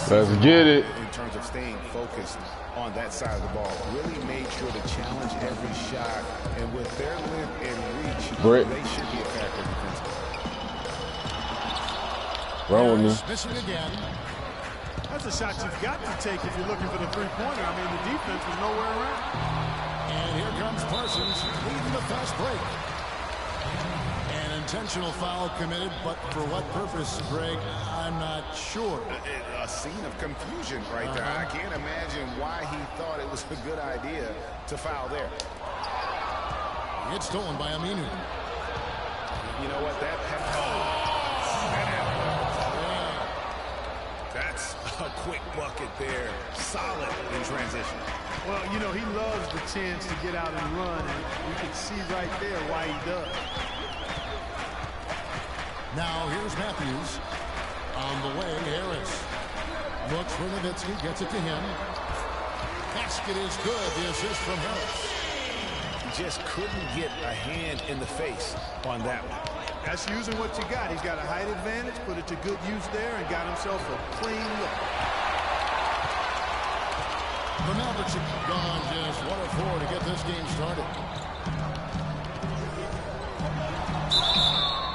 Let's get it. In terms of staying focused on that side of the ball. Really made sure to challenge every shot. And with their length and reach, they should be a factor defensively. Wrong with me. Missing again. That's a shot you've got to take if you're looking for the three-pointer. I mean, the defense was nowhere around. And here comes Parsons leading the fast break. An intentional foul committed, but for what purpose, Greg? I'm not sure. A scene of confusion right there. I can't imagine why he thought it was a good idea to foul there. It's stolen by Aminu. You know what? That That's a quick bucket there. Solid in transition. Well, you know, he loves the chance to get out and run, and you can see right there why he does. Now here's Matthews. On the way, Harris. Looks for Nowitzki, gets it to him. Basket is good. The assist from Harris. Just couldn't get a hand in the face on that one. That's using what you got. He's got a height advantage, put it to good use there, and got himself a clean look. The Mavericks have gone just 1 of 4 to get this game started.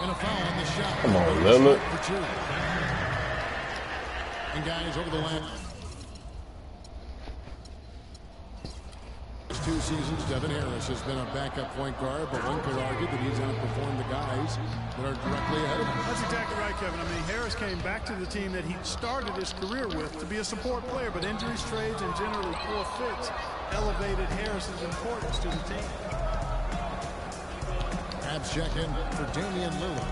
And a foul on the shot. Come on, Lillard. And guys over the line. 2 seasons, Devin Harris has been a backup point guard, but one could argue that he's outperformed the guys that are directly ahead of him. That's exactly right, Kevin. I mean, Harris came back to the team that he started his career with to be a support player, but injuries, trades, and generally poor fits elevated Harris's importance to the team. Abs check in for Damian Lillard.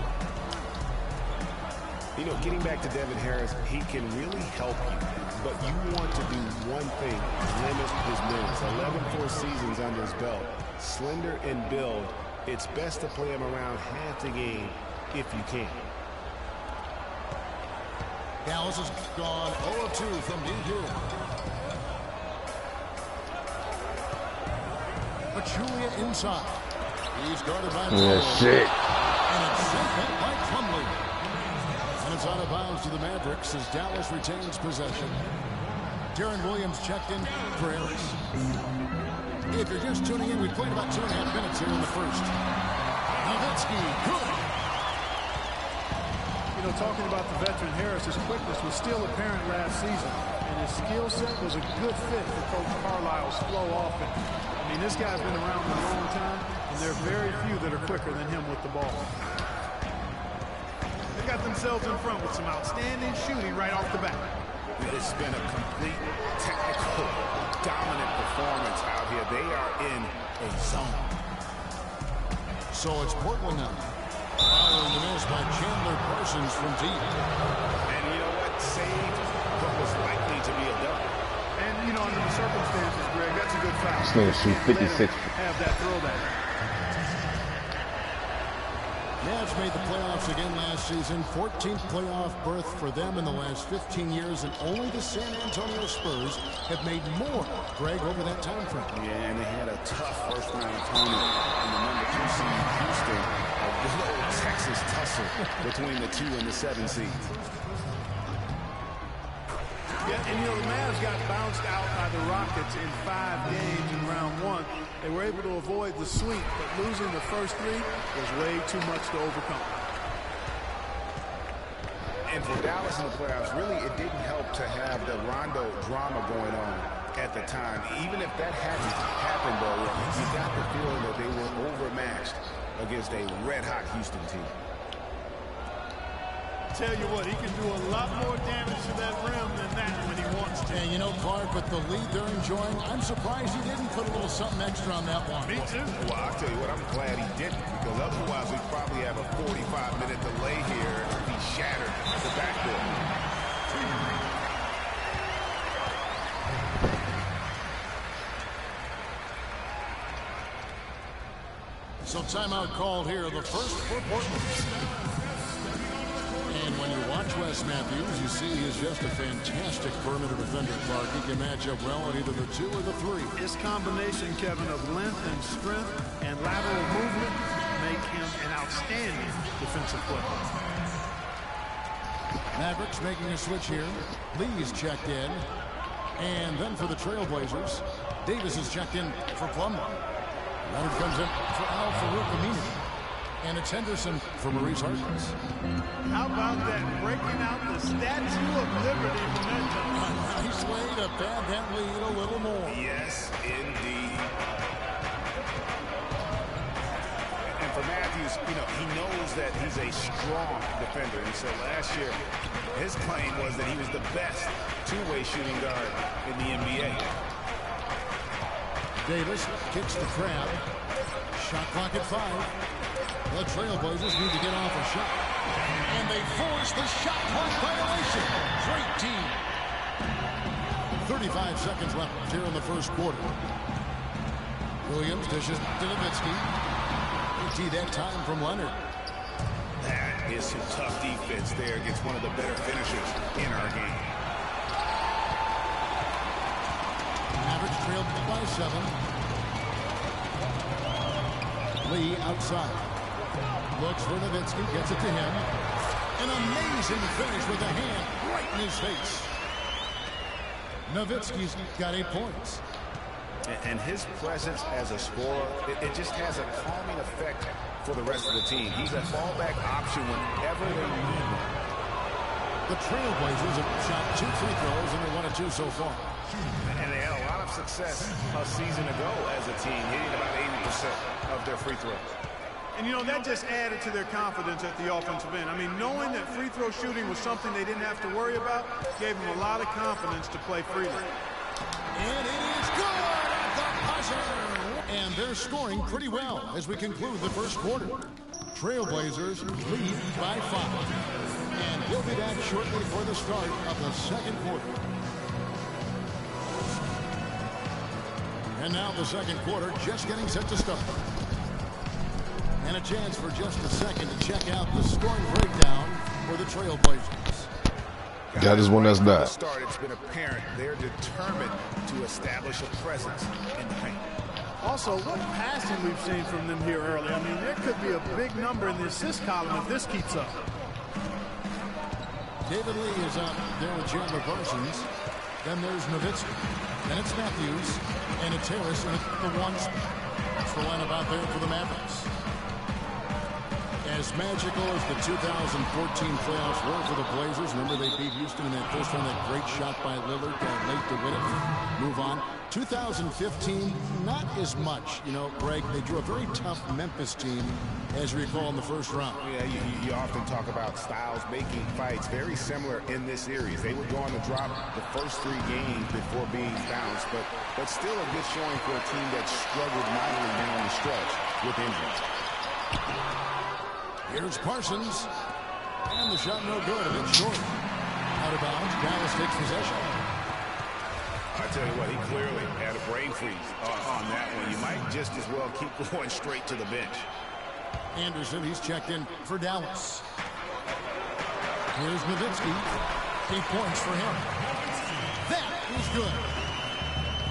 You know, getting back to Devin Harris, he can really help you. But you want to do one thing, limit his minutes. 11 full seasons under his belt. Slender in build. It's best to play him around half the game if you can. Dallas has gone 0 of 2 from deep here. Pachulia inside. He's guarded by shit. And it's sent back by Plumlee. And it's out of bounds to the Mavericks as Dallas retains possession. Darren Williams checked in for Harris. If you're just tuning in, we played about 2.5 minutes here in the first. Nowitzki, good. You know, talking about the veteran Harris, his quickness was still apparent last season, and his skill set was a good fit for Coach Carlisle's flow offense. I mean, this guy's been around for a long time, and there are very few that are quicker than him with the ball. They got themselves in front with some outstanding shooting right off the bat. It's been a complete technical, dominant performance out here. They are in a zone. So it's Portland now. Following the miss by Chandler Parsons from deep. And you know what? Saved what was likely to be a double. And, you know, under the circumstances, Greg, that's a good foul. This nigga shoot 56. Have that throwback. Mavs made the playoffs again last season. 14th playoff berth for them in the last 15 years, and only the San Antonio Spurs have made more, Greg, over that time frame. Yeah, and they had a tough first-round opponent in the number 2 seed Houston. A good old Texas tussle between the 2 and the 7 seeds. Yeah, and you know, the Mavs got bounced out by the Rockets in 5 games in round 1. They were able to avoid the sweep, but losing the first 3 was way too much to overcome. And for Dallas in the playoffs, really it didn't help to have the Rondo drama going on at the time. Even if that hadn't happened, though, you got the feeling that they were overmatched against a red-hot Houston team. Tell you what, he can do a lot more damage to that rim than that when he wants to. And you know, Clark, with the lead they're enjoying, I'm surprised he didn't put a little something extra on that one. Me too. Well, I'll tell you what, I'm glad he didn't, because otherwise we'd probably have a 45-minute delay here if he shattered the backboard. So timeout called here, the first for Portland. And when you watch Wes Matthews, you see he's just a fantastic perimeter defender, Clark. He can match up well at either the 2 or the 3. His combination, Kevin, of length and strength and lateral movement make him an outstanding defensive player. Mavericks making a switch here. Lee's checked in. And then for the Trailblazers, Davis is checked in for Plumlee. Leonard comes in for Al Farouk Aminu. And it's Henderson for Maurice Harkless. How about that? Breaking out the Statue of Liberty from that time. Nice way to pad that lead a little more. Yes, indeed. And for Matthews, you know, he knows that he's a strong defender. He said last year his claim was that he was the best two-way shooting guard in the NBA. Davis kicks the crab. Shot clock at 5. The Trailblazers need to get off a shot. And they force the shot clock violation. Great team. 35 seconds left here in the first quarter. Williams dishes to Nowitzki. Tee that time from Leonard. That is some tough defense there against one of the better finishers in our game. Mavericks trailed by 7. Lee outside. Looks for Nowitzki, gets it to him. An amazing finish with a hand right in his face. Nowitzki's got 8 points. And his presence as a scorer, it just has a calming effect for the rest of the team. He's a fallback option whenever they need him. The Trailblazers have shot 2 free throws, and they're 1 of 2 so far. And they had a lot of success a season ago as a team, hitting about 80% of their free throws. And, you know, that just added to their confidence at the offensive end. I mean, knowing that free throw shooting was something they didn't have to worry about gave them a lot of confidence to play freely. And it is good at the buzzer. And they're scoring pretty well as we conclude the first quarter. Trailblazers lead by 5. And we'll be back shortly for the start of the second quarter. And now the second quarter just getting set to start. And a chance for just a second to check out the scoring breakdown for the Trailblazers. That is one that's died. Start, it's been apparent they're determined to establish a presence in the paint. Also, what passing we've seen from them here early. I mean, there could be a big number in the assist column if this keeps up. David Lee is up there with Chandler Parsons. Then there's Nowitzki. Then it's Matthews. And it's Harris in the 1 spot. That's the lineup out there for the Mavericks. As magical as the 2014 playoffs were for the Blazers, remember they beat Houston in that first round, that great shot by Lillard, late to win it, move on. 2015, not as much. You know, Greg, they drew a very tough Memphis team, as you recall, in the first round. Yeah, you often talk about styles making fights. Very similar in this series. They would go on to drop the first 3 games before being bounced, but still a good showing for a team that struggled mightily down the stretch with injuries. Here's Parsons. And the shot no good. A bit short. Out of bounds. Dallas takes possession. I tell you what, he clearly had a brain freeze on that one. You might just as well keep going straight to the bench. Anderson, he's checked in for Dallas. Here's Nowitzki. 8 points for him. That is good.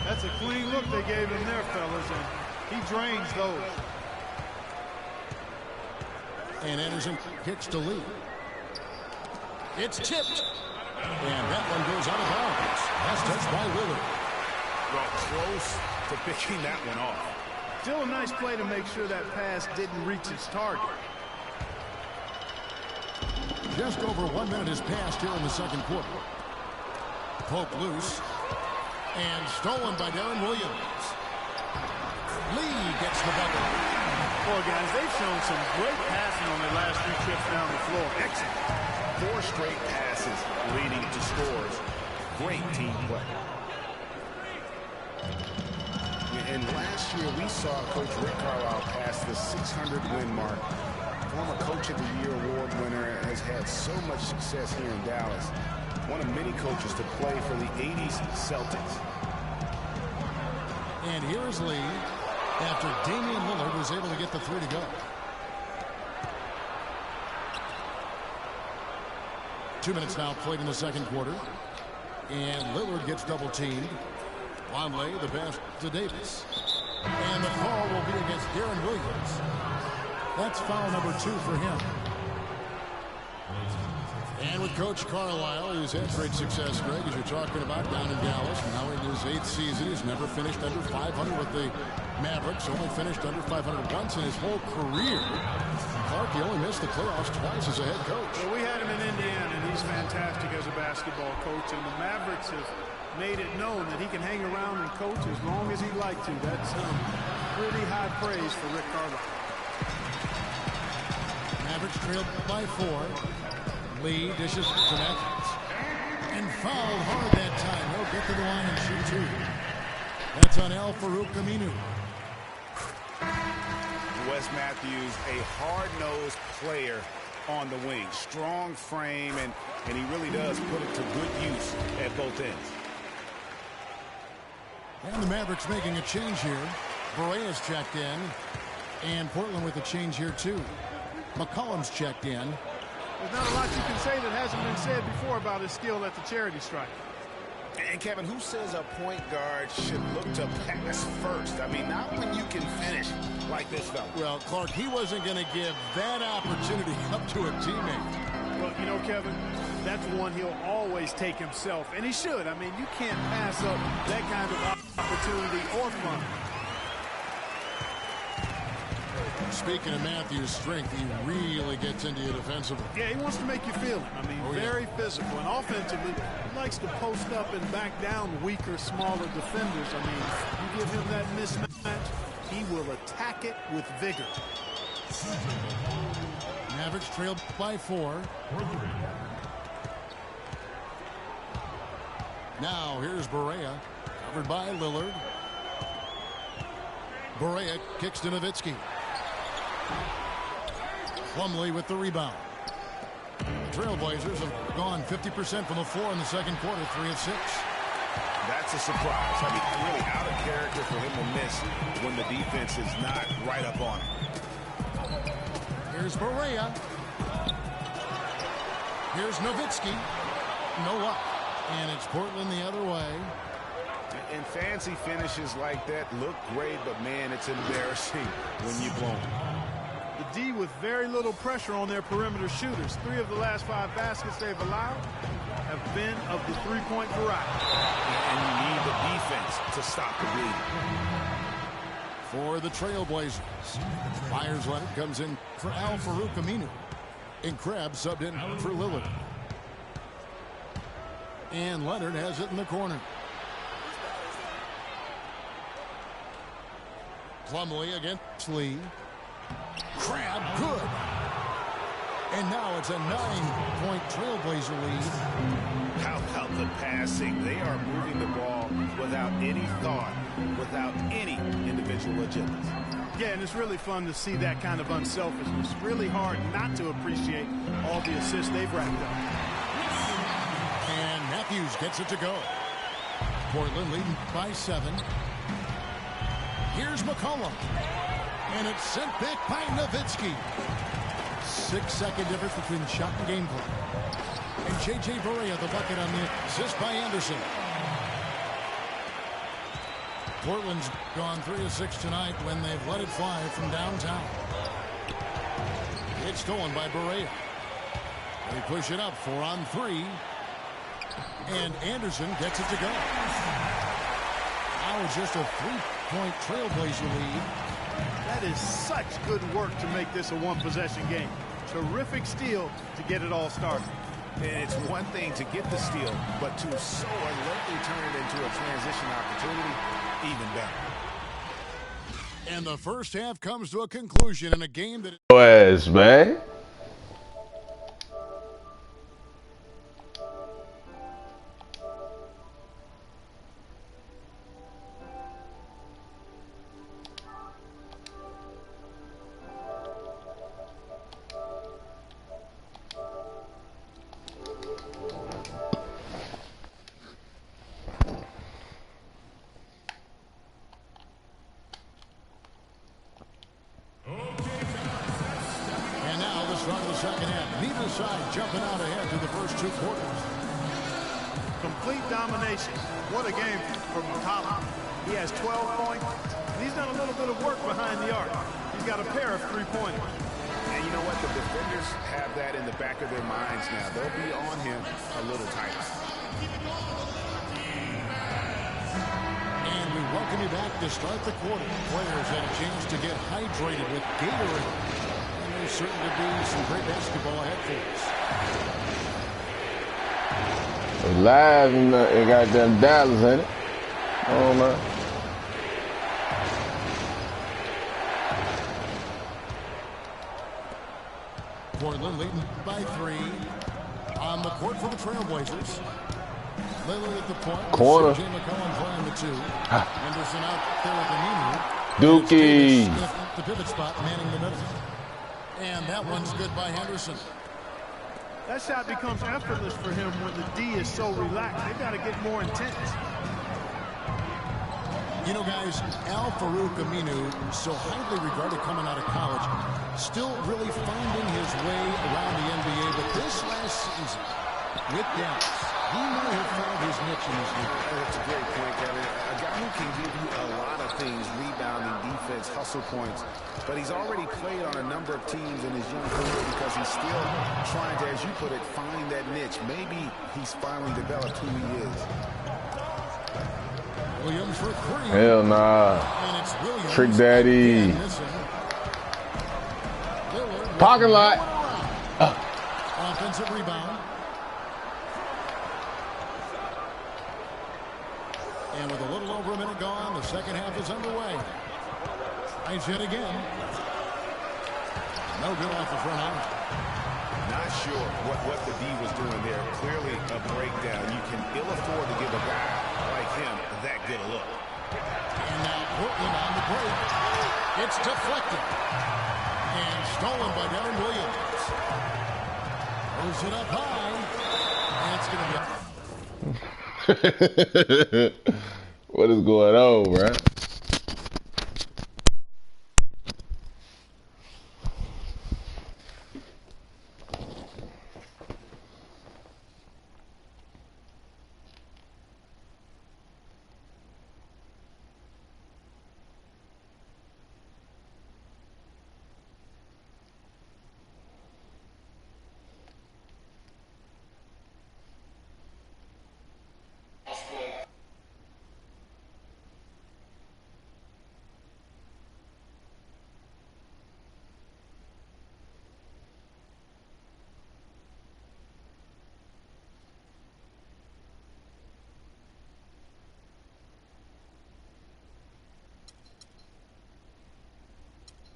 That's a clean look they gave him there, fellas, and he drains those. And Anderson kicks to Lee. It's tipped. And that one goes out of bounds. That's touched by Lillard. Well, close to picking that one off. Still a nice play to make sure that pass didn't reach its target. Just over 1 minute has passed here in the second quarter. Poke loose. And stolen by Darren Williams. Lee gets the bucket. Boy, guys, they've shown some great passing on their last 3 trips down the floor. Excellent. 4 straight passes leading to scores. Great team play. And last year we saw Coach Rick Carlisle pass the 600-win mark. Former Coach of the Year award winner, has had so much success here in Dallas. One of many coaches to play for the 80s Celtics. And here is Lee after Damian Lillard was able to get the 3 to go. 2 minutes now played in the second quarter. And Lillard gets double-teamed. Plumlee, the pass to Davis. And the call will be against Darren Williams. That's foul number 2 for him. And with Coach Carlisle, who's had great success, Greg, as you're talking about, down in Dallas. Now in his 8th season, he's never finished under 500 with the Mavericks. Only finished under 500 once in his whole career. Clark, he only missed the playoffs twice as a head coach. Well, we had him in Indiana, and he's fantastic as a basketball coach. And the Mavericks have made it known that he can hang around and coach as long as he'd like to. That's pretty high praise for Rick Carlisle. Mavericks trailed by 4. Lee dishes to Matthews. And fouled hard that time. He'll get to the line and shoot 2. That's on Al-Farouq Aminu. Wes Matthews, a hard-nosed player on the wing. Strong frame, and he really does put it to good use at both ends. And the Mavericks making a change here. Borea's checked in. And Portland with a change here, too. McCollum's checked in. There's not a lot you can say that hasn't been said before about his skill at the charity stripe. And, Kevin, who says a point guard should look to pass first? I mean, not when you can finish like this fella. Well, Clark, he wasn't going to give that opportunity up to a teammate. Well, you know, Kevin, that's one he'll always take himself, and he should. I mean, you can't pass up that kind of opportunity or fun. Speaking of Matthews' strength, he really gets into you defensively. Yeah, he wants to make you feel it. I mean, very physical. And offensively, he likes to post up and back down weaker, smaller defenders. I mean, you give him that mismatch, he will attack it with vigor. Mavericks trailed by 4. Now, here's Borea, covered by Lillard. Borea kicks to Nowitzki. Plumlee with the rebound. The Trailblazers have gone 50% from the floor in the second quarter, 3 of 6. That's a surprise. I mean, really out of character for him to miss when the defense is not right up on him. Here's Borea. Here's Nowitzki. No luck. And it's Portland the other way. And fancy finishes like that look great, but, man, it's embarrassing when you blow them. The D with very little pressure on their perimeter shooters. 3 of the last 5 baskets they've allowed have been of the three-point variety. And you need the defense to stop the bleeding. For the Trailblazers, Myers Leonard comes in for Al-Farouq Aminu. And Krabs subbed in for Lillard. And Leonard has it in the corner. Plumlee against Lee. Crab, good. And now it's a 9-point Trailblazer lead. How about the passing? They are moving the ball without any thought, without any individual agendas. Yeah, and it's really fun to see that kind of unselfishness. Really hard not to appreciate all the assists they've racked up. And Matthews gets it to go. Portland leading by 7. Here's McCollum. And it's sent back by Nowitzki. 6-second difference between shot and game play. And J.J. Borea the bucket on the assist by Anderson. Portland's gone 3 of 6 tonight when they've let it fly from downtown. It's stolen by Borea. They push it up 4 on 3. And Anderson gets it to go. Now it's just a 3-point Trailblazer lead. That is such good work to make this a one-possession game. Terrific steal to get it all started. And it's one thing to get the steal, but to so alertly turn it into a transition opportunity, even better. And the first half comes to a conclusion in a game that... Yes, man. Second half. Neither side jumping out ahead through the first 2 quarters. Complete domination. What a game from McCollum. He has 12 points. And he's done a little bit of work behind the arc. He's got a pair of 3-pointers. And you know what? The defenders have that in the back of their minds now. They'll be on him a little tighter. And we welcome you back to start the quarter. Players had a chance to get hydrated with Gatorade. And there's certain to be some great basketball ahead for us. It's live in goddamn Dallas, ain't it? Oh, man. Portland leading by 3. On the court for the Trailblazers. Lillard at the point. Corner. Jay McCollum playing the 2. Henderson out there with the Dookie. The pivot spot, manning the middle. And that one's good by Henderson. That shot becomes effortless for him when the D is so relaxed. They got to get more intense. You know, guys, Al-Farouq Aminu, so highly regarded coming out of college, still really finding his way around the NBA. But this last season, with Dallas, he might have found his niche in this league. That's a great point, Kevin. A guy who can give you a lot of things, rebounding, defense, hustle points. But he's already played on a number of teams in his young career because he's still trying to, as you put it, find that niche. Maybe he's finally developed who he is. Williams for 3. Hell nah. And it's Williams. Trick Daddy. Parking lot. Offensive rebound. And with a little over a minute gone, the second half is underway. Nice hit again. No good off the front arm. Not sure what the D was doing there. Clearly a breakdown. You can ill afford to give a guy like him that good a look. And now Portland on the break. It's deflected. And stolen by Darren Williams. Throws it up high. And it's going to be... What is going on, bro?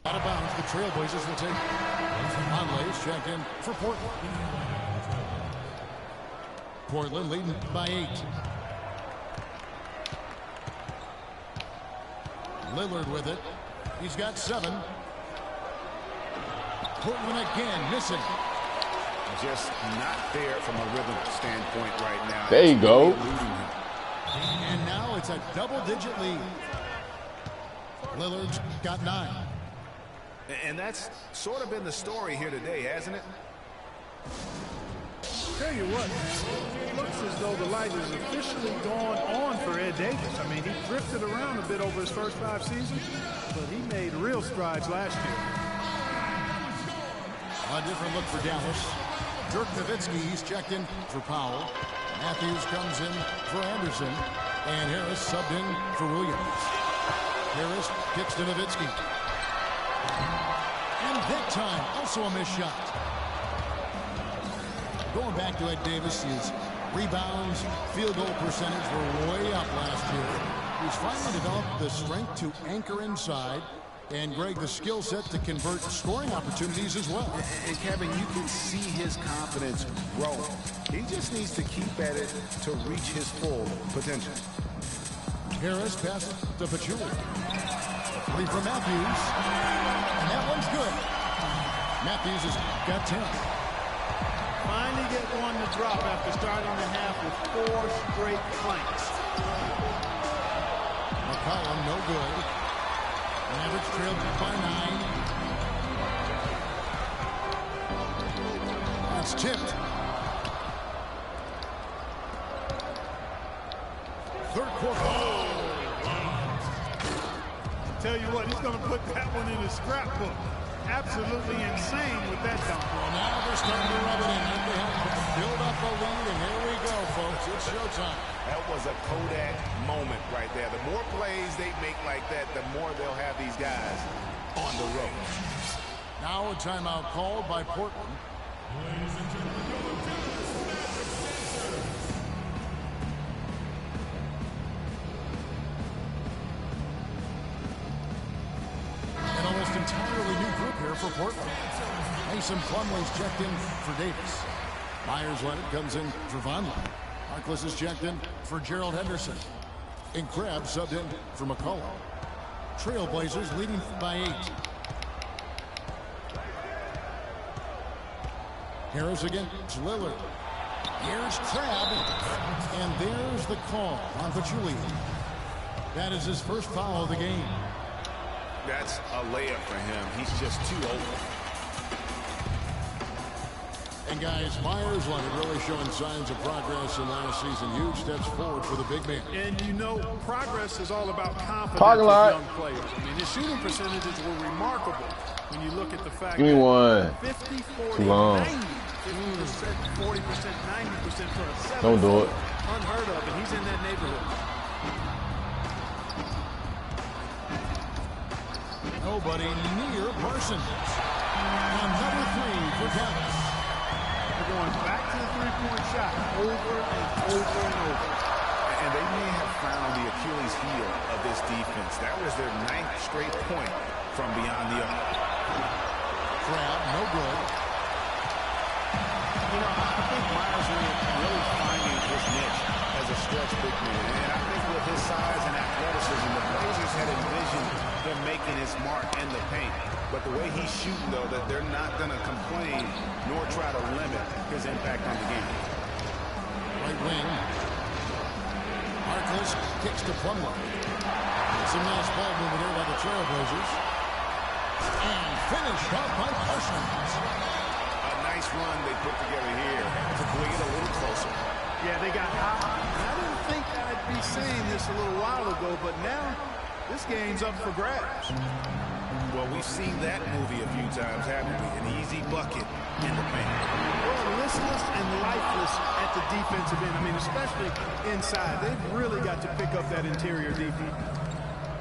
Out of bounds, the Trailblazers will take Conley's checked in for Portland. Portland leading by 8. Lillard with it. He's got 7. Portland again missing. Just not there from a rhythm standpoint right now. There you go. And now it's a double-digit lead. Lillard's got 9. And that's sort of been the story here today, hasn't it? Tell you what, man, it looks as though the light is officially gone on for Ed Davis. I mean, he drifted around a bit over his first 5 seasons, but he made real strides last year. A different look for Dallas. Dirk Nowitzki, he's checked in for Powell. Matthews comes in for Anderson. And Harris subbed in for Williams. Harris kicks to Nowitzki. And that time, also a missed shot. Going back to Ed Davis, his rebounds, field goal percentage were way up last year. He's finally developed the strength to anchor inside. And, Greg, the skill set to convert scoring opportunities as well. And, Kevin, you can see his confidence grow. He just needs to keep at it to reach his full potential. Harris passes to Pachulia. Three for Matthews. And that one's good. Matthews has got 10. Finally get one to drop after starting the half with 4 straight flanks. McCollum, no good. Mavericks trailed by 9. That's tipped. Third quarter. Tell you what, he's going to put that one in his scrapbook. absolutely insane with that dunk. Well, now they're starting to rub it in. They have to build up a lead, and here we go, folks. It's showtime. That was a Kodak moment right there. The more plays they make like that, the more they'll have these guys on the road. Now a timeout called by Portland. An almost entirely new group here for Portland. Mason Plumlee's checked in for Davis. Myers-Leonard comes in for Vonleh. Harkless is checked in for Gerald Henderson. And Krabs subbed in for McCullough. Trailblazers leading by 8. Harris against Lillard. Here's Crab. And there's the call on Pachulia. That is his first foul of the game. That's a layup for him. He's just too open. And guys, Myers-Leonard really showing signs of progress in last season. Huge steps forward for the big man. And you know, progress is all about confidence Parking lot. of young players. I mean, his shooting percentages were remarkable when you look at the fact Give me one. that 50, 40, Too long. 90, 50%, 40%, 90% for a 7. Don't do it. Unheard of, and he's in that neighborhood. Nobody near Parsons. Another 3 for Dallas. They're going back to the three-point shot over and over and over. And they may have found the Achilles heel of this defense. That was their 9th straight point from beyond the arc. Crab, no good. You know, I think Myers really finding his niche as a stretch big man. And I think with his size and athleticism, the Blazers had envisioned him making his mark in the paint. But the way he's shooting, though, that they're not going to complain nor try to limit his impact on the game. Right wing. Harkless kicks to Plumlee. Some nice ball movement there by the Trailblazers. And finished off by Parsons. A nice run they put together here to bring it a little closer. Yeah, they got hot. I didn't think I'd be saying this a little while ago, but now this game's up for grabs. Well, we've seen that movie a few times, haven't we? An easy bucket in the paint. Well, listless and lifeless at the defensive end. I mean, especially inside. They've really got to pick up that interior defense.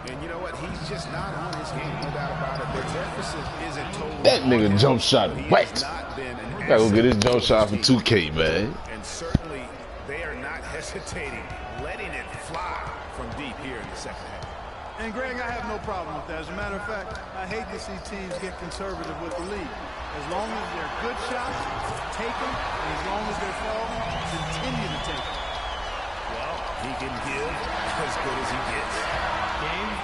And you know what? He's just not on his game, no doubt about it. Their deficit isn't totally. That nigga jump shot He wet. has not been an Gotta go get his asset jump shot for to this 2K, man. And certainly, they are not hesitating, letting it fly from deep here in the second half. And, Greg, I have no problem with that. As a matter of fact, I hate to see teams get conservative with the lead. As long as they're good shots, take them. And as long as they're falling, continue to take them. Well, he can give as good as he gets. Game.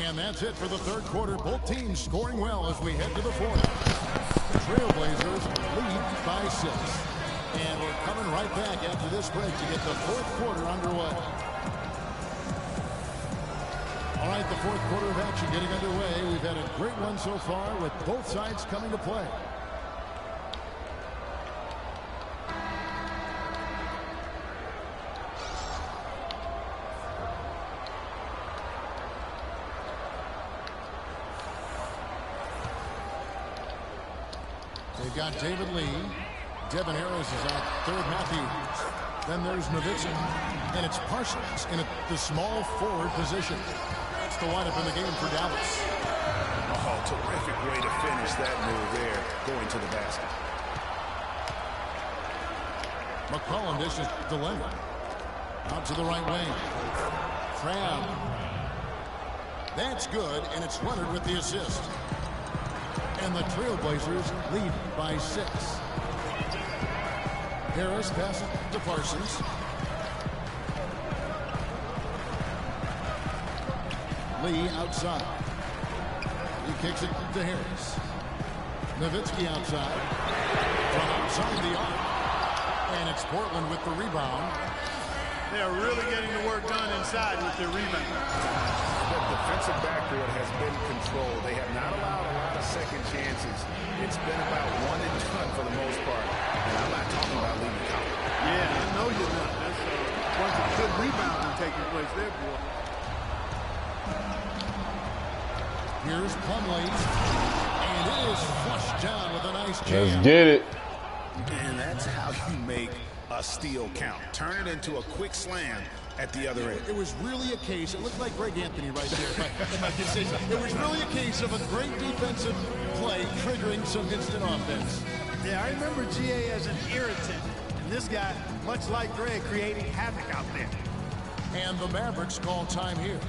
And that's it for the third quarter. Both teams scoring well as we head to the fourth. The Trailblazers lead by 6. And we're coming right back after this break to get the fourth quarter underway. All right, the fourth quarter of action getting underway. We've had a great one so far with both sides coming to play. They've got David Lee. Devin Harris is out. Third, Matthews. Then there's Nowitzki. And it's Parsons in the small forward position. That's the lineup in the game for Dallas. Oh, terrific way to finish that move there, going to the basket. McCollum dishes to Leonard. Out to the right wing. Crab. That's good, and it's Leonard with the assist. And the Trailblazers lead by 6. Harris passes to Parsons. Lee outside. He kicks it to Harris. Nowitzki outside. From outside the arc. And it's Portland with the rebound. They are really getting the work done inside with their rebound. The defensive backcourt has been controlled. They have not allowed a lot of second chances. It's been about one and done for the most part. And I'm not talking about leaving count. Yeah, I know you're not. That's a bunch of good rebounding taking place there, boy. Here's Plumlee. And it is flushed down with a nice jam. Let's get it. And that's how you make a steal count. Turn it into a quick slam at the other end. It was really a case, it looked like Greg Anthony right there, if I can say so. It was really a case of a great defensive play triggering some instant offense. Yeah, I remember GA as an irritant. And this guy, much like Greg, creating havoc out there. And the Mavericks call time here.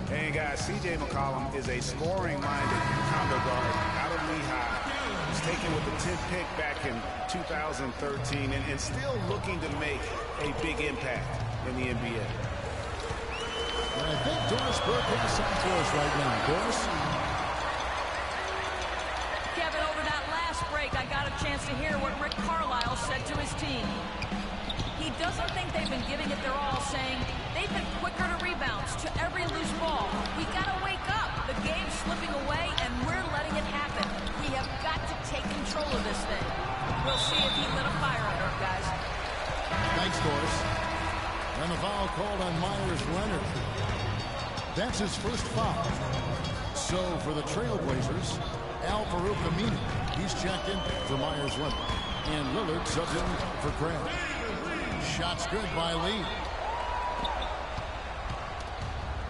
Hey guys, CJ McCollum is a scoring-minded combo guard out of Lehigh. He's taken with the 10th pick back in 2013 and still looking to make a big impact in the NBA. And I think Doris Burke has something for us right now. Doris? Kevin, over that last break, I got a chance to hear what Rick Carlisle said to his team. He doesn't think they've been giving it their all, saying they've been quicker to rebounds, to every loose ball. We gotta wake up. The game's slipping away, and we're letting it happen. We have got to take control of this thing. We'll see if he lit a fire under it, guys. Thanks, Doris. And the foul called on Myers Leonard. That's his first foul. So for the Trailblazers, Al-Farouq Aminu, he's checked in for Myers Leonard. And Lillard subs in for Grant. Shot's good by Lee.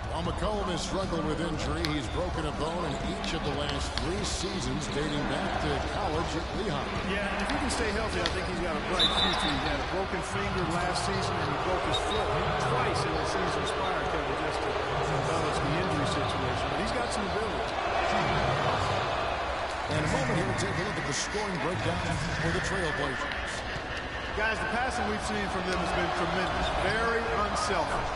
While McCollum has struggled with injury, he's broken a bone in each of the last 3 seasons dating back to college at Lehigh. Yeah, and if he can stay healthy, I think he's got a bright future. He had a broken finger last season, and he broke his foot twice in the season's prior, Kevin, just to balance the injury situation. But he's got some ability. And a moment here, we'll take a look at the scoring breakdown for the Trailblazers. Guys, the passing we've seen from them has been tremendous. Very unselfish.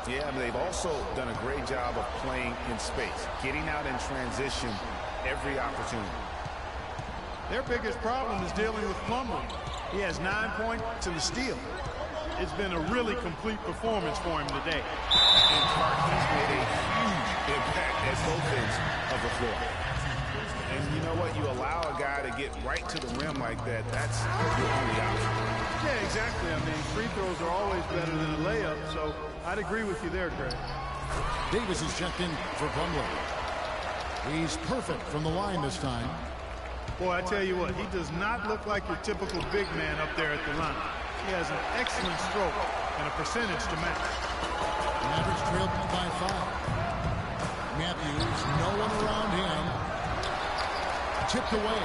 Yeah, but they've also done a great job of playing in space, getting out in transition every opportunity. Their biggest problem is dealing with Plumlee. He has 9 points and a steal. It's been a really complete performance for him today. In part, he's made a huge impact at both ends of the floor. And you know what? You allow a guy to get right to the rim like that, that's your only option. Yeah, exactly. I mean, free throws are always better than a layup, so I'd agree with you there, Greg. Davis is checked in for Plumlee. He's perfect from the line this time. Boy, I tell you what, he does not look like your typical big man up there at the line. He has an excellent stroke and a percentage to match. Mavericks trailed by 5. Matthews, no one around him. Tipped away.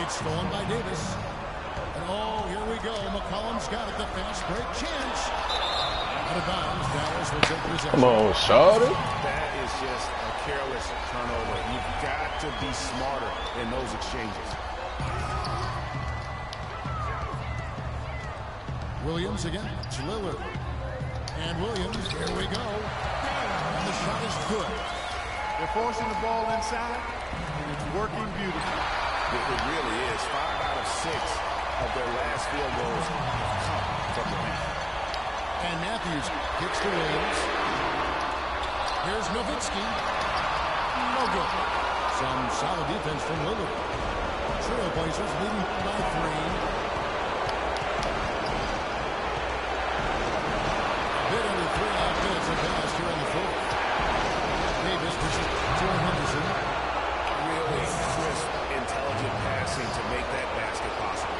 It's stolen by Davis. And oh, here we go. McCollum's got it. The fast break chance. Out of bounds. Dallas will take possession. Come on, shorty. That is just a careless turnover. You've got to be smarter in those exchanges. Williams again. It's Lillard. And Williams, here we go. And the shot is good. They're forcing the ball inside, and it's working beautifully. It really is. 5 out of 6 of their last field goals come from the bench. And Matthews hits to Williams. Here's Nowitzki. No good. Some solid defense from Lillard. Trailblazers leading by 3. A bit under 3.5 minutes have passed here on the floor. Davis pushes to Henderson. Really crisp, intelligent passing to make that basket possible.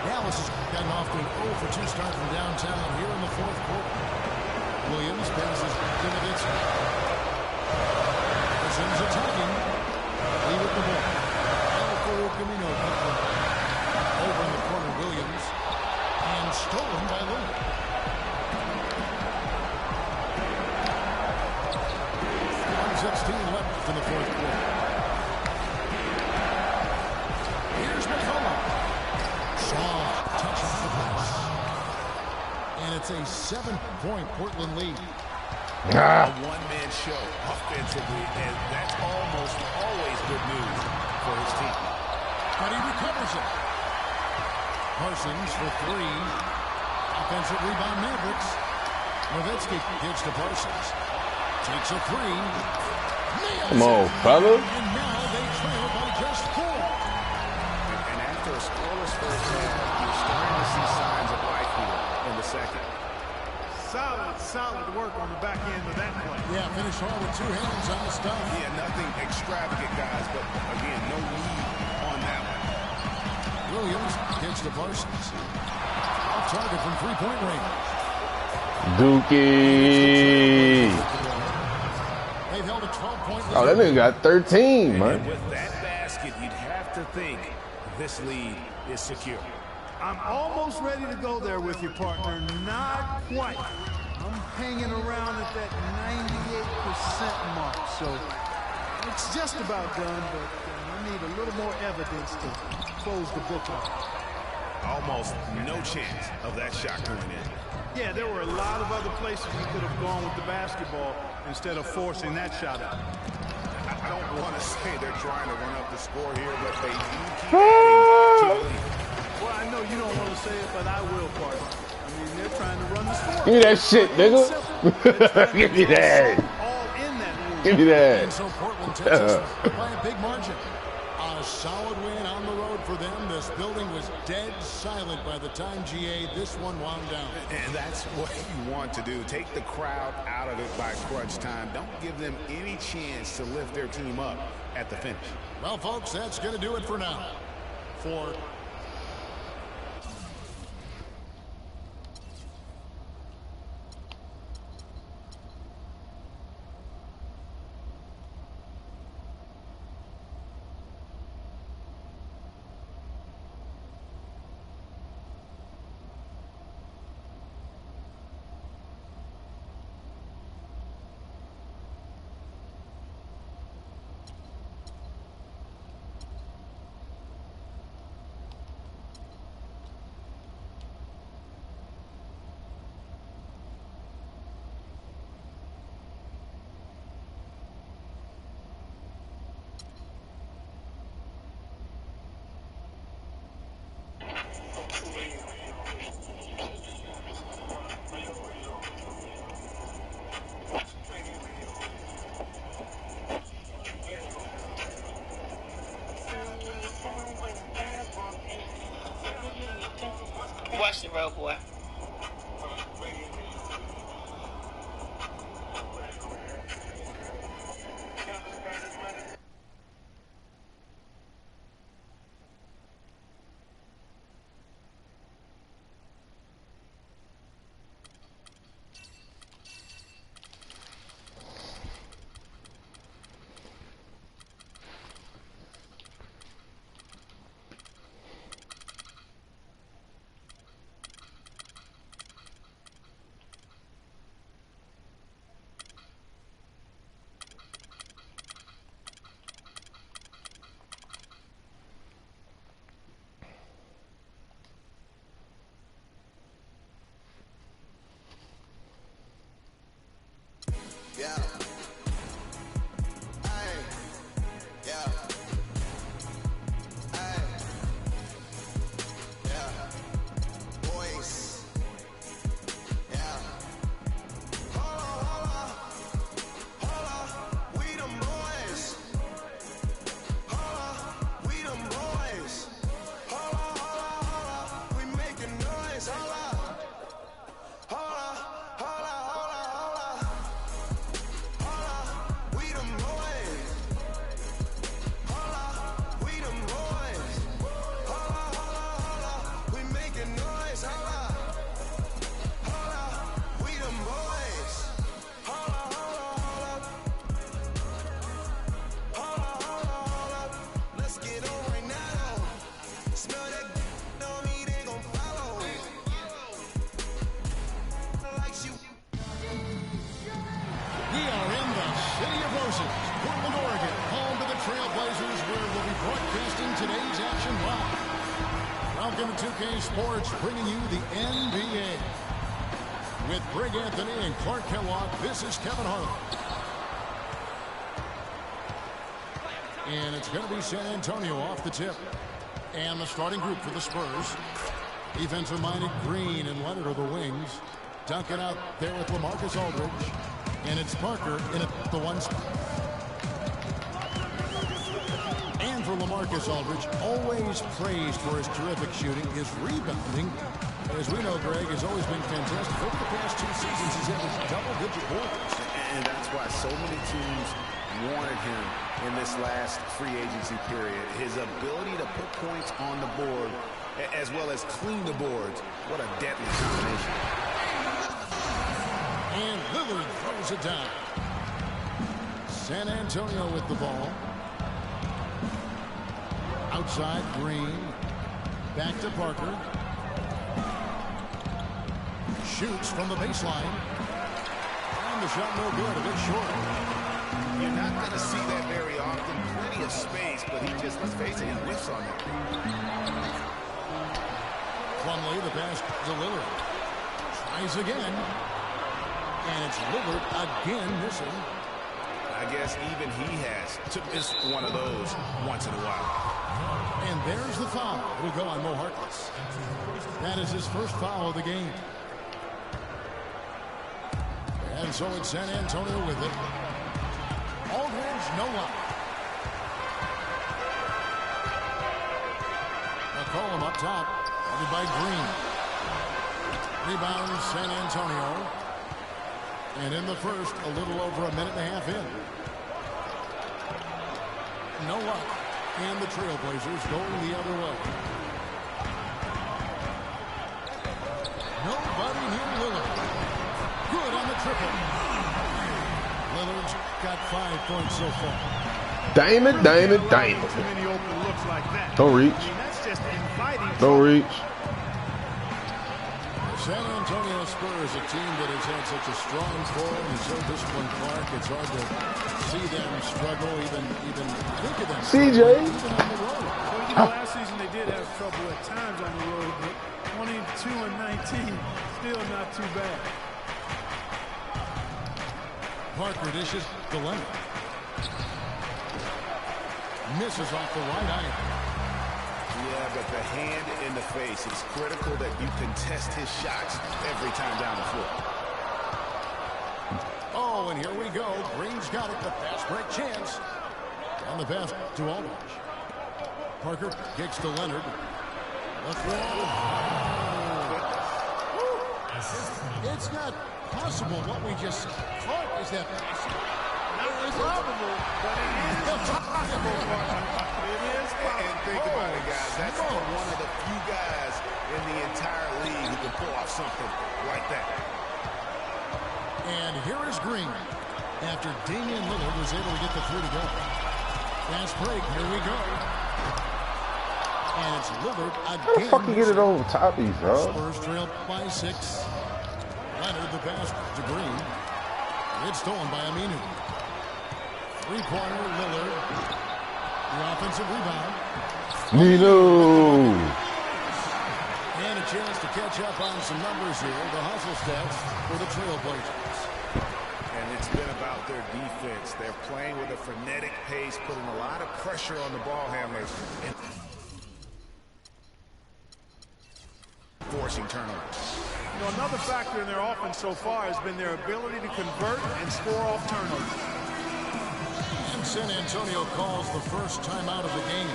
Dallas has gotten off to an 0 for 2 start from downtown here in the 4th quarter. Williams passes to Nowitzki. Henderson's attacking. Lee with the ball. Al-Farouq Aminu over in the corner. Williams. And stolen by Lillard. 1:16 left in the 4th quarter. Here's McCollum. Shaw, touch off the pass. And it's a 7-point Portland lead. A one-man show offensively, and that's almost always good news for his team. But he recovers it. Parsons for 3. Offensive rebound Mavericks. Nowitzki gives to Parsons. Takes a 3. Come on, fella. And now they trail by just 4. And after a scoreless first half, you're starting to see signs of life here in the second. Solid solid work on the back end of that play. Yeah, finish hard with 2 hands on the stuff. Yeah, nothing extravagant, guys, but again, no need on that one. Williams gets to Parsons. Off target from 3-point range. Dookie. They've held a 12-point lead. Oh, that nigga got 13, man. And with that basket, you'd have to think this lead is secure. I'm almost ready to go there with you, partner. Not quite. I'm hanging around at that 98% mark, so it's just about done, but I need a little more evidence to close the book on. Almost no chance of that shot going in. Yeah, there were a lot of other places you could have gone with the basketball instead of forcing that shot out. I don't want to say they're trying to run up the score here, but they do keep adding to the lead. Well, I know you don't want to say it, but I will, partner. I mean, they're trying to run the score. Give me that shit, nigga. Give me that. All in that move. Give me that. And so Portland takes us by a big margin. A solid win on the road for them. This building was dead silent by the time, GA, this one wound down. And that's what you want to do. Take the crowd out of it by crunch time. Don't give them any chance to lift their team up at the finish. Well, folks, that's going to do it for now. For Watch the road, boy. Yeah. Ay. Yeah. Ay. Yeah. Boys. Yeah. Hold on. We them boys. Hold on. We them boys. Hold on. We making noise. Hold on. Welcome to 2K Sports, bringing you the NBA. With Greg Anthony and Clark Kellogg, this is Kevin Harlan. And it's going to be San Antonio off the tip. And the starting group for the Spurs. Defensive-minded Green and Leonard are the wings. Duncan out there with LaMarcus Aldridge. And it's Parker in at the one spot. And for LaMarcus Aldridge, always praised for his terrific shooting, his rebounding, as we know, Greg, has always been fantastic. Over the past 2 seasons, he's averaged double-digit points. And that's why so many teams wanted him in this last free agency period. His ability to put points on the board as well as clean the boards. What a deadly combination. And Lillard throws it down. San Antonio with the ball. Outside, Green. Back to Parker. Shoots from the baseline. And the shot no good, a bit short. You're not going to see that very often. Plenty of space, but he just, let's face it, he whiffs on it. Plumlee, the pass to Lillard. Tries again. And it's Lillard again missing. I guess even he has to miss one of those once in a while. And there's the foul. It'll go on Mo Harkless. That is his first foul of the game. And so it's San Antonio with it. Aldridge, no one. McCollum up top. Headed by Green. Rebound San Antonio. And in the first, a little over a minute and a half in. No luck. And the Trailblazers going the other way. Nobody near Lillard. Good on the triple. Lillard's got 5 points so far. Damn it, damn it, damn it. Too many open looks like that. Don't reach. I mean, that's just inviting. Don't reach. San Antonio Spurs, a team that has had such a strong form and so disciplined, Clark. It's hard to see them struggle, even think of them. CJ. Even on the road. Well, you know, last season they did have trouble at times on the road, but 22-19, still not too bad. Parker dishes to Leonard. Misses off the right iron. Yeah, but the hand in the face, it's critical that you contest his shots every time down the floor. Oh, and here we go. Green's got it. The fast break chance. On the pass to Aldridge. Parker kicks to Leonard. Left wall. It's not possible what we just caught. Is that possible? Not probable, but it is possible. It is possible. And think about it, guys. That's one of the few guys in the entire league who can pull off something like that. And here is Green. After Damian Lillard was able to get the 3 to go. Fast break. Here we go. And it's Lillard again. How the fuck you get it over top of you, bro? Spurs trail by 6. Leonard the pass to Green. It's stolen by Aminu. 3-pointer Lillard. The offensive rebound. Nino. And a chance to catch up on some numbers here. The hustle stats for the Trailblazers. And it's been about their defense. They're playing with a frenetic pace, putting a lot of pressure on the ball handlers and forcing turnovers. You know, another factor in their offense so far has been their ability to convert and score off turnovers. And San Antonio calls the first timeout of the game.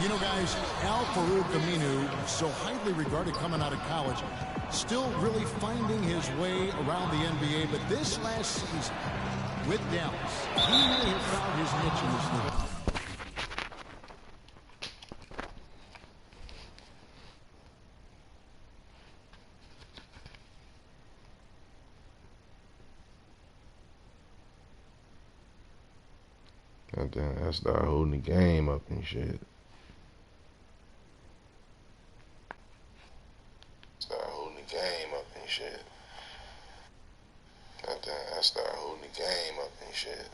You know, guys, Al-Farouq Aminu, so highly regarded coming out of college, still really finding his way around the NBA. But this last season with Dallas, he may have found his niche in this league. Goddamn, I start holding the game up and shit. Start holding the game up and shit. Goddamn, I start holding the game up and shit.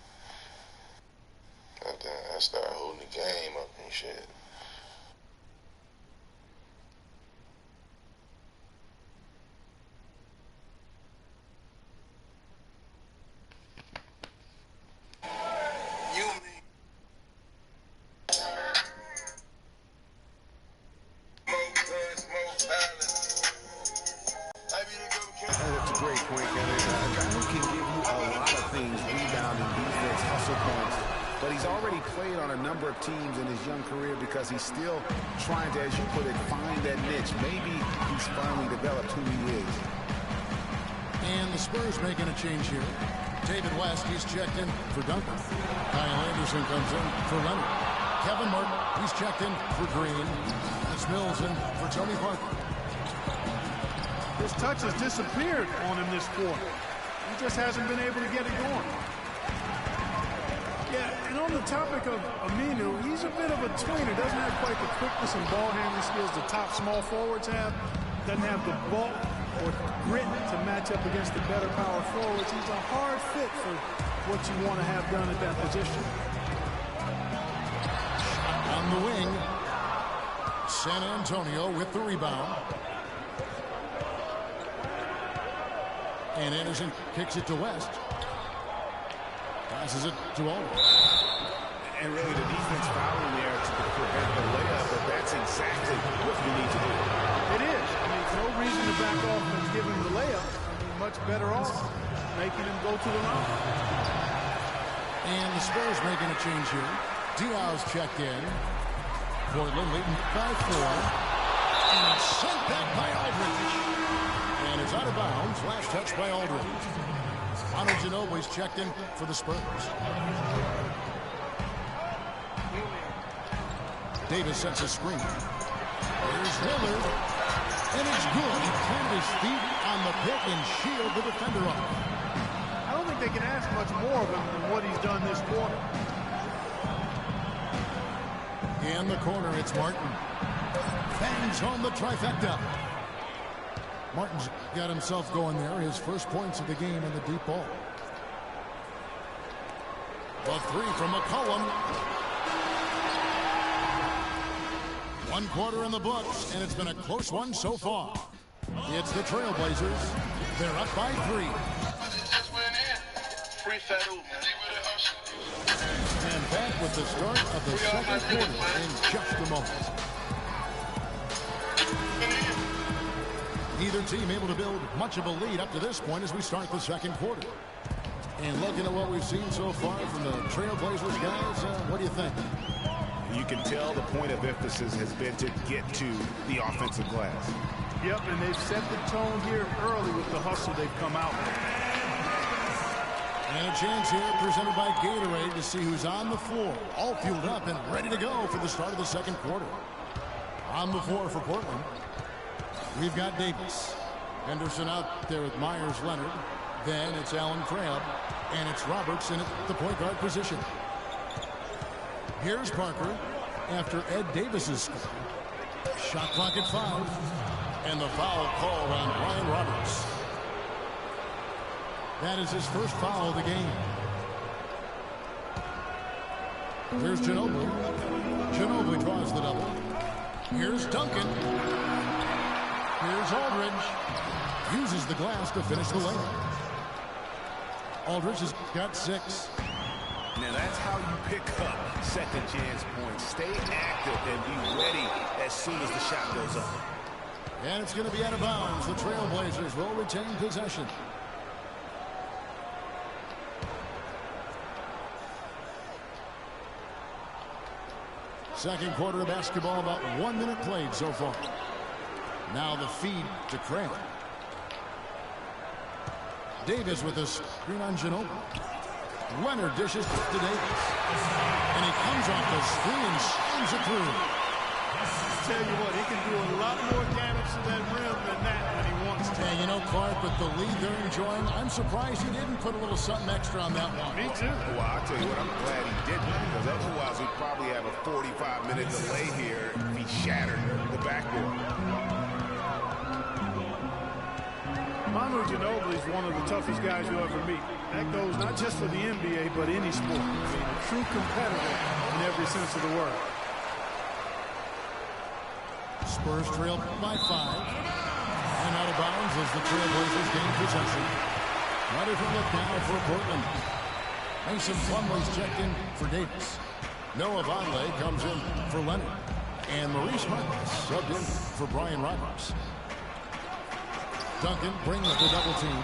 Goddamn, I start holding the game up and shit. That's a great point, Kevin. A guy who can give you a lot of things, rebounding, defense, hustle points. But he's already played on a number of teams in his young career because he's still trying to, as you put it, find that niche. Maybe he's finally developed who he is. And the Spurs making a change here. David West, he's checked in for Duncan. Kyle Anderson comes in for Leonard. Kevin Martin, he's checked in for Green. It's Mills in for Tony Parker. His touch has disappeared on him this quarter. He just hasn't been able to get it going. Yeah, and on the topic of Aminu, he's a bit of a tweener. Doesn't have quite the quickness and ball handling skills the top small forwards have. Doesn't have the bulk or grit to match up against the better power forwards. He's a hard fit for what you want to have done at that position. On the wing, San Antonio with the rebound. And Anderson kicks it to West. Passes it to Aldridge. And really the defense fouling there to prevent the layup, but that's exactly what you need to do. It is. I mean, no reason to back off and give him the layup. I mean, much better off making him go to the line. And the Spurs making a change here. Diaz checked in. Portland leading by 4. And it's sent back by Aldridge. And it's out of bounds. Last touch by Aldridge. Manu Ginobili's checked in for the Spurs. Davis sets a screen. Here's Lillard. And it's good. He planted his feet on the pick and shield the defender off. I don't think they can ask much more of him than what he's done this quarter. In the corner, it's Martin. Bangs home the trifecta. Martin's got himself going there. His first points of the game in the deep ball. The three from McCollum. 1 quarter in the books, and it's been a close one so far. It's the Trailblazers. They're up by 3. And back with the start of the second quarter in just a moment. Neither team able to build much of a lead up to this point as we start the second quarter. And looking at what we've seen so far from the Trailblazers guys, what do you think? You can tell the point of emphasis has been to get to the offensive glass. Yep, and they've set the tone here early with the hustle they've come out with. And a chance here presented by Gatorade to see who's on the floor. All fueled up and ready to go for the start of the second quarter. On the floor for Portland, we've got Davis. Henderson out there with Myers Leonard. Then it's Allen Crabbe. And it's Robertson at the point guard position. Here's Parker after Ed Davis's score. Shot clock at 5. And the foul called on Brian Roberts. That is his first foul of the game. Here's Ginobili. Ginobili draws the double. Here's Duncan. Here's Aldridge. Uses the glass to finish the layup. Aldridge has got 6. Now that's how you pick up second chance points. Stay active and be ready as soon as the shot goes up. And it's going to be out of bounds. The Trailblazers will retain possession. Second quarter of basketball, about 1 minute played so far. Now the feed to Crane. Davis with a screen on Ginobili. Leonard dishes to Davis. And he comes off the screen and slams it through. Tell you what, he can do a lot more damage to that rim than that when he wants to. And you know, Clark, with the lead they're enjoying, I'm surprised he didn't put a little something extra on that one. Me too. Well, I'll tell you what, I'm glad he didn't, because otherwise we'd probably have a 45-minute delay here if he shattered the backboard. Manu Ginobili is one of the toughest guys you'll ever meet. That goes not just for the NBA, but any sport. I mean, a true competitor in every sense of the word. Spurs trail by 5. And out of bounds as the Trailblazers gain possession. What if we look now for Portland? Mason Plumlee's checked in for Davis. Noah Vonleh comes in for Leonard. And Maurice Marcus subbed in for Brian Roberts. Duncan brings the double team.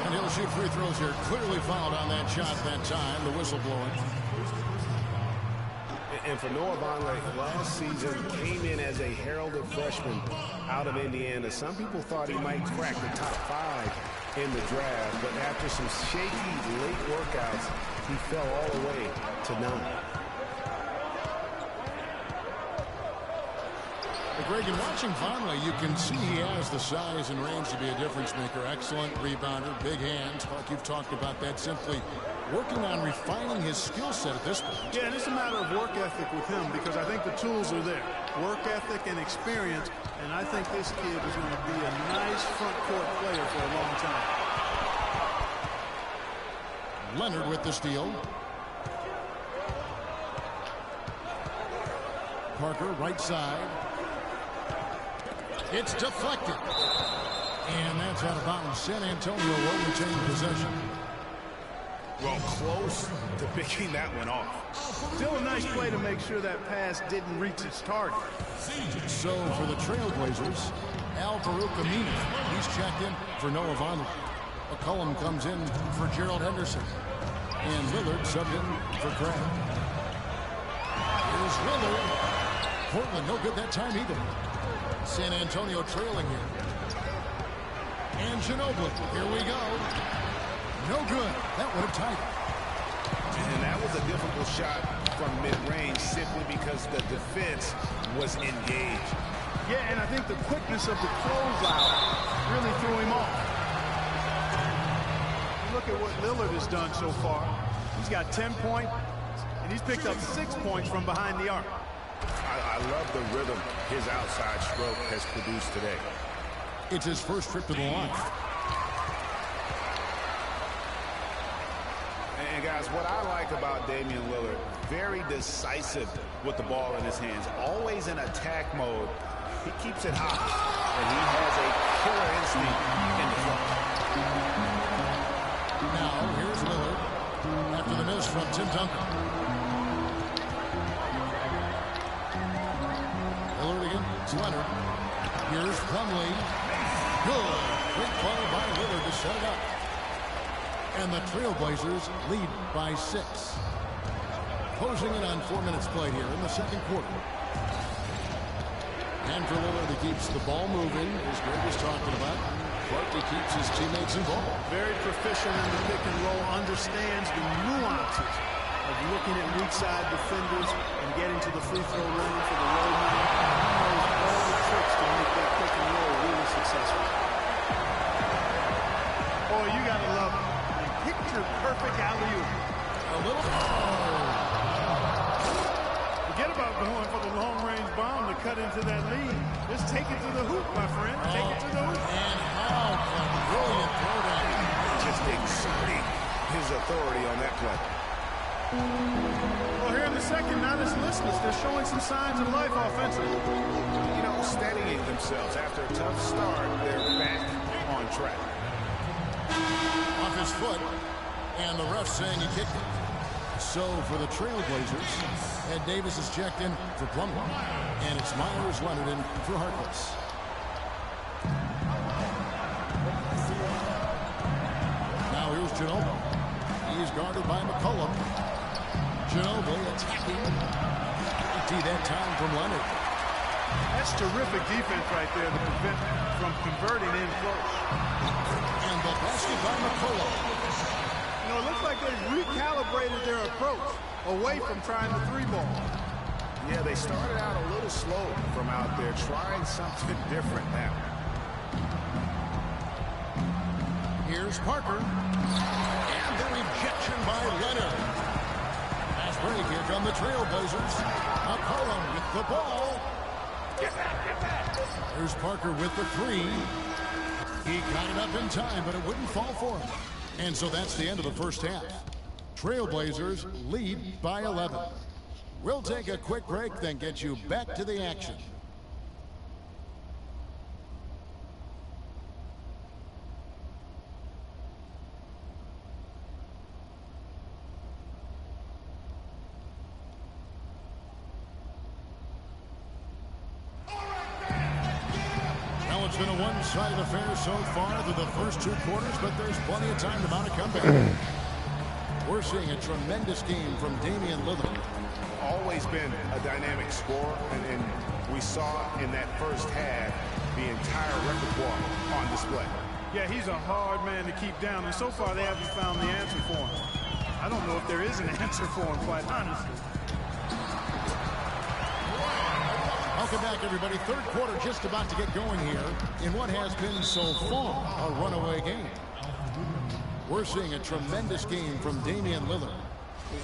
And he'll shoot free throws here. Clearly fouled on that shot that time. The whistle blowing. And for Noah Vonleh, last season came in as a heralded freshman out of Indiana. Some people thought he might crack the top 5 in the draft, but after some shaky late workouts, he fell all the way to 9. Greg, in watching Vonleh, you can see he has the size and range to be a difference maker. Excellent rebounder, big hands. Clark, you've talked about that, simply working on refining his skill set at this point. Yeah, and it's a matter of work ethic with him because I think the tools are there. Work ethic and experience, and I think this kid is going to be a nice front court player for a long time. Leonard with the steal. Parker, right side. It's deflected. And that's out of bounds. San Antonio will retain possession. Well, close to picking that one off. Still a nice play to make sure that pass didn't reach its target. So for the Trailblazers, Al-Farouq Aminu. He's checked in for Noah Vonleh. McCollum comes in for Gerald Henderson. And Lillard subbed in for Craig. Here's Lillard. Portland no good that time either. San Antonio trailing here. And Ginobili. Here we go. No good. That would have tied it. And that was a difficult shot from mid-range simply because the defense was engaged. Yeah, and I think the quickness of the closeout really threw him off. Look at what Lillard has done so far. He's got 10 points, and he's picked up 6 points from behind the arc. I love the rhythm his outside stroke has produced today. It's his first trip to the line. And guys, what I like about Damian Lillard, very decisive with the ball in his hands, always in attack mode. He keeps it hot, and he has a killer instinct in the front. Now, here's Lillard after the miss from Tim Duncan. Lillard against Leonard. Here's Plumlee. Good. Great play by Lillard to set it up. And the Trailblazers lead by 6. Closing in on 4 minutes played here in the second quarter. And for Lillard, he keeps the ball moving, as Greg was talking about. Clark, he keeps his teammates involved. Very proficient in the pick and roll, understands the nuances of looking at weak side defenders and getting to the free throw line for the roll man. He knows all the tricks to make that pick and roll really successful. Boy, you got to love it. Picture perfect alley-oop. A little. Forget about going for the long-range bomb to cut into that lead. Just take it to the hoop, my friend. Take it to the hoop. And how can brilliant throwdown. Just exerting his authority on that play. Well, here in the second, not as listless. They're showing some signs of life offensively. You know, steadying themselves after a tough start, they're back on track. Off his foot, and the ref saying he kicked it. So for the Trailblazers, Ed Davis is checked in for Plumlee, and it's Myers Leonard in for Harkless. Now here's Ginobili. He's guarded by McCollum. Ginobili attacking. Empty that time from Leonard. That's terrific defense right there to prevent from converting in close. And the basket by McCollum. You know, it looks like they've recalibrated their approach away from trying the three ball. Yeah, they started out a little slow from out there, trying something different now. Here's Parker. And the rejection by Leonard. Fast break, here come the Trailblazers. McCollum with the ball. Here's Parker with the 3. He got it up in time, but it wouldn't fall for him. And so that's the end of the first half. Trailblazers lead by 11. We'll take a quick break, then get you back to the action. It's been a one-sided affair so far through the first 2 quarters, but there's plenty of time to mount a comeback. We're seeing a tremendous game from Damian Lillard. always been a dynamic scorer, and we saw in that first half the entire repertoire on display. Yeah, he's a hard man to keep down, and so far they haven't found the answer for him. I don't know if there is an answer for him, quite honestly. Welcome back, everybody. Third quarter just about to get going here in what has been so far a runaway game. We're seeing a tremendous game from Damian Lillard.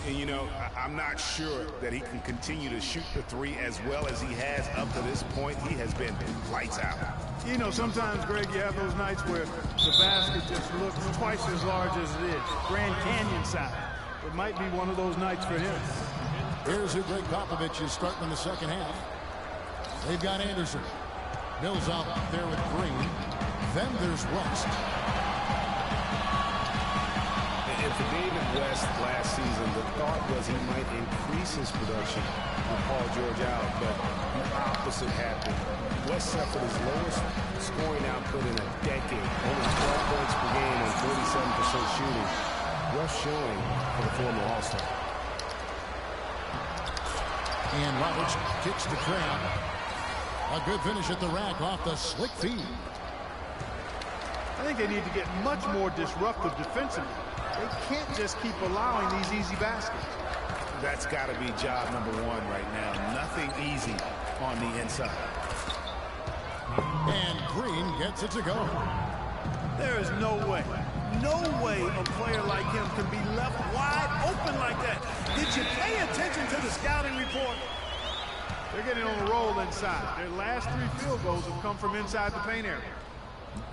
And, you know, I'm not sure that he can continue to shoot the three as well as he has up to this point. He has been lights out. You know, sometimes, Greg, you have those nights where the basket just looks twice as large as it is. Grand Canyon size. It might be one of those nights for him. Here's who Greg Popovich is starting in the second half. They've got Anderson. Mills out there with Green. Then there's West. And for David West last season, the thought was he might increase his production with Paul George out, but the opposite happened. West suffered his lowest scoring output in a decade, only 12 points per game and 47% shooting. Rough showing for the former All-Star. And Roberts kicks to Cram. A good finish at the rack off the slick feed. I think they need to get much more disruptive defensively. They can't just keep allowing these easy baskets. That's got to be job number one right now. Nothing easy on the inside. And Green gets it to go. There is no way a player like him can be left wide open like that. Did you pay attention to the scouting report? They're getting on a roll inside. Their last 3 field goals have come from inside the paint area.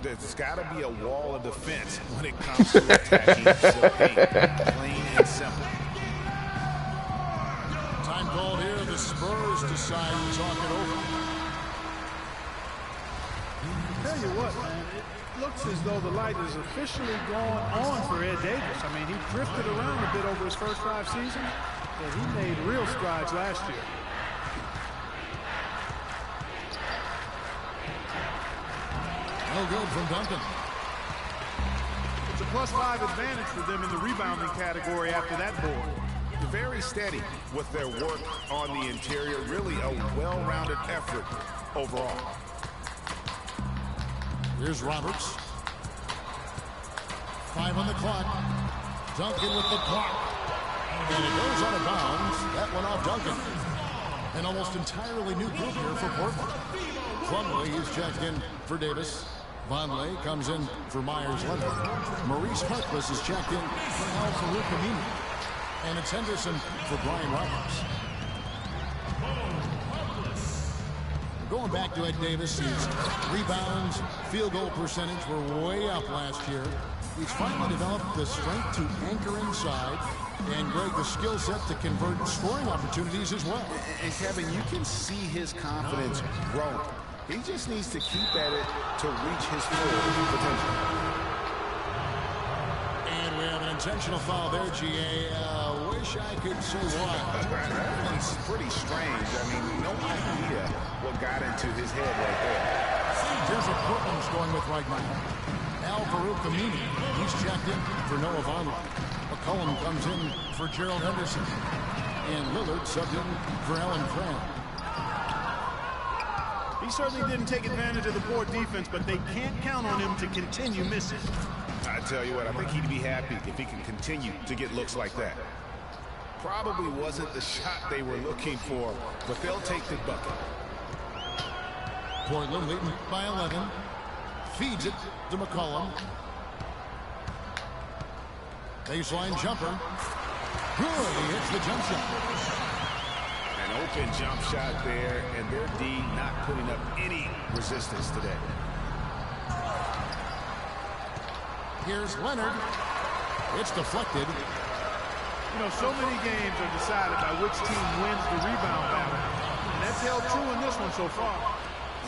There's got to be a wall of defense when it comes to attacking the paint. Plain and simple. Time called here. The Spurs decide to talk it over. Tell you what, man, it looks as though the light is officially gone on for Ed Davis. I mean, he drifted around a bit over his first 5 seasons, but he made real strides last year. No good from Duncan. It's a +5 advantage for them in the rebounding category after that board. Very steady with their work on the interior. Really a well-rounded effort overall. Here's Roberts. 5 on the clock. Duncan with the clock. And it goes out of bounds. That one off Duncan. An almost entirely new group here for Portland. Plumlee is checked in for Davis. Vonleh comes in for Myers-Leonard. Maurice Harkless is checked in for Al-Farouq Amini. And it's Henderson for Brian Roberts. Going back to Ed Davis, his rebounds, field goal percentage were way up last year. He's finally developed the strength to anchor inside, and Greg, the skill set to convert scoring opportunities as well. And Kevin, you can see his confidence grow. He just needs to keep at it to reach his full potential. And we have an intentional foul there, GA. Wish I could say why. That one's pretty strange. I mean, no idea what got into his head right there. Here's what Portland's going with right now. Al-Farouq Amini, he's checked in for Noah Vonleh. McCollum comes in for Gerald Henderson. And Lillard subbed in for Alan Cram. He certainly didn't take advantage of the poor defense, but they can't count on him to continue missing. I tell you what, I think he'd be happy if he can continue to get looks like that. Probably wasn't the shot they were looking for, but they'll take the bucket. Portland leading by 11. Feeds it to McCollum. Baseline jumper. Good, he hits the jump shot. An open jump shot there, and their D not putting up any resistance today. Here's Leonard. It's deflected. You know, so many games are decided by which team wins the rebound battle. And that's held true in this one so far.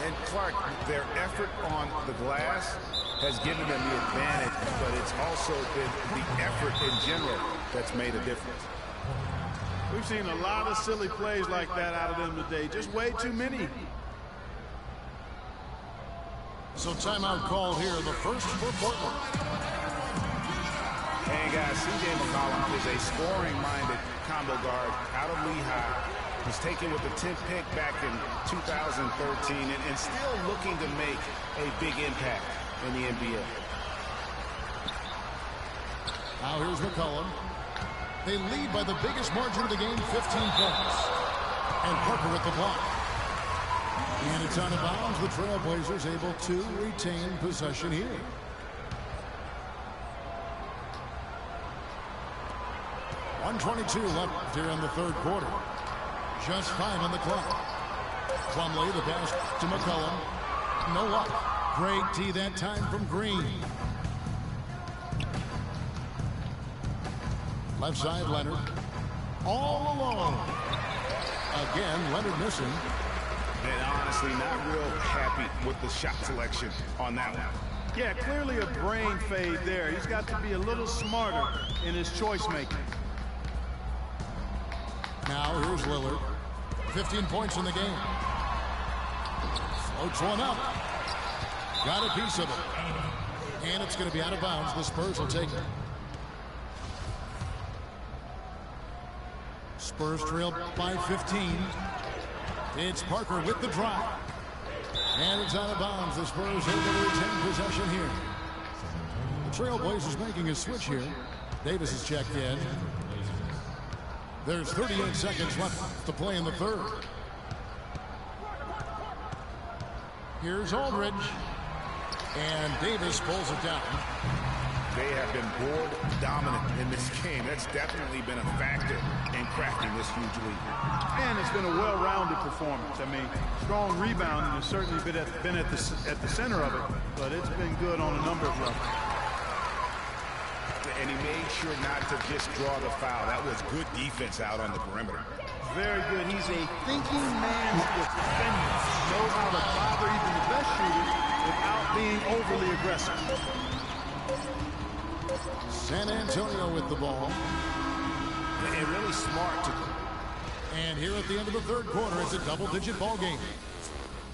And Clark, their effort on the glass has given them the advantage, but it's also been the effort in general that's made a difference. We've seen a lot of silly plays like that out of them today. Just way too many. So timeout called here, the first for Portland. And guys, C.J. McCollum is a scoring-minded combo guard out of Lehigh. Was taken with the 10th pick back in 2013 and still looking to make a big impact in the NBA. Now here's McCollum. They lead by the biggest margin of the game, 15 points. And Parker with the block. And it's out of bounds. The Trailblazers able to retain possession here. .122 left here in the third quarter. Just 5 on the clock. Plumlee, the pass to McCollum. No luck. Great D that time from Green. Left side, Leonard. All alone. Again, Leonard missing. And honestly, not real happy with the shot selection on that one. Yeah, clearly a brain fade there. He's got to be a little smarter in his choice making. Now here's Lillard. 15 points in the game. Floats one up. Got a piece of it. And it's going to be out of bounds. The Spurs will take it. Spurs trail by 15. It's Parker with the drive. And it's out of bounds. The Spurs able to retain possession here. The Trailblazers making a switch here. Davis is checked in. There's 38 seconds left to play in the third. Here's Aldridge. And Davis pulls it down. They have been board dominant in this game. That's definitely been a factor in crafting this huge lead. And it's been a well-rounded performance. I mean, strong rebounding has certainly been at the center of it, but it's been good on a number of levels. And he made sure not to just draw the foul. That was good defense out on the perimeter. Very good. He's a thinking man's defender. Knows how to bother even the best shooters without being overly aggressive. San Antonio with the ball. And really smart to. And here at the end of the third quarter, it's a double-digit ball game.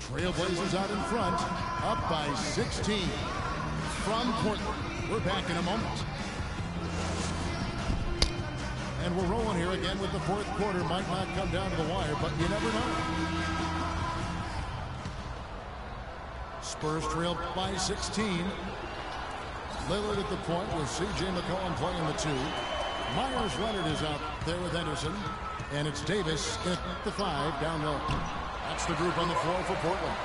Trailblazers out in front, up by 16 from Portland. We're back in a moment. And we're rolling here again with the fourth quarter. Might not come down to the wire, but you never know. Spurs trail by 16. Lillard at the point with C.J. McCollum playing the 2. Myers Leonard is out there with Anderson. And it's Davis at the 5 down low. That's the group on the floor for Portland.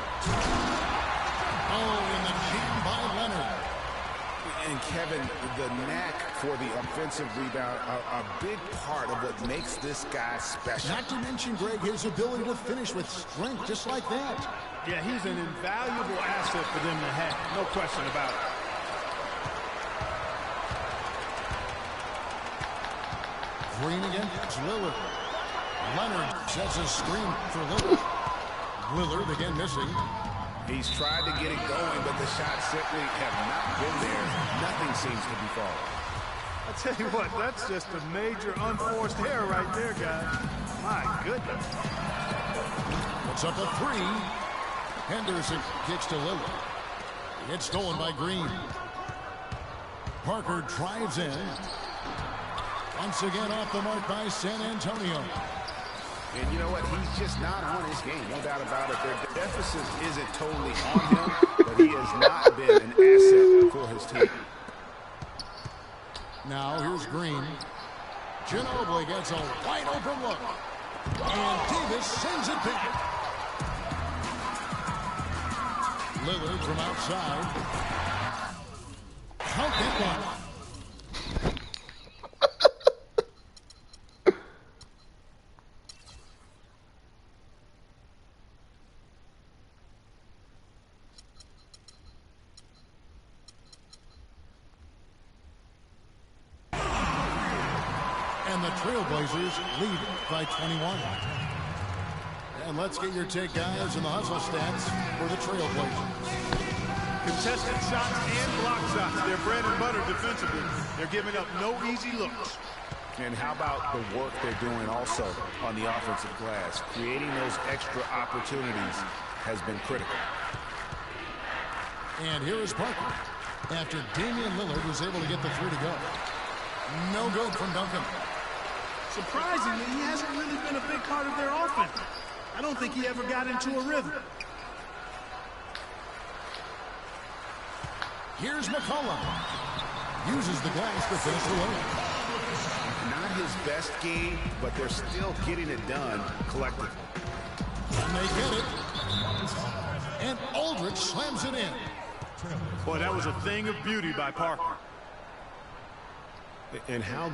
Oh, and the jam by Leonard. And Kevin, the knack for the offensive rebound, a big part of what makes this guy special. Not to mention, Greg, his ability to finish with strength just like that. Yeah, he's an invaluable asset for them to have. No question about it. Green again. It's Lillard. Leonard sets a screen for Lillard. Lillard again missing. He's tried to get it going, but the shots simply have not been there. Nothing seems to be falling. I tell you what, that's just a major unforced error right there, guys. My goodness. It's up a 3. Henderson kicks to Lillard. It's stolen by Green. Parker drives in. Once again off the mark by San Antonio. And you know what? He's just not on his game. No doubt about it. Their deficit isn't totally on him, but he has not been an asset for his team. Now here's Green. Ginobili gets a wide open look. And Davis sends it back. Lillard from outside. Count that one. And the Trailblazers lead by 21. And let's get your take, guys, and the hustle stats for the Trailblazers. Contested shots and block shots. They're bread and butter defensively. They're giving up no easy looks. And how about the work they're doing also on the offensive glass? Creating those extra opportunities has been critical. And here is Parker. After Damian Lillard was able to get the 3 to go. No good from Duncan. Surprisingly, he hasn't really been a big part of their offense. I don't think he ever got into a rhythm. Here's McCollum. Uses the glass to finish the layup. Not his best game, but they're still getting it done collectively. And they get it. And Aldridge slams it in. Boy, that was a thing of beauty by Parker. And how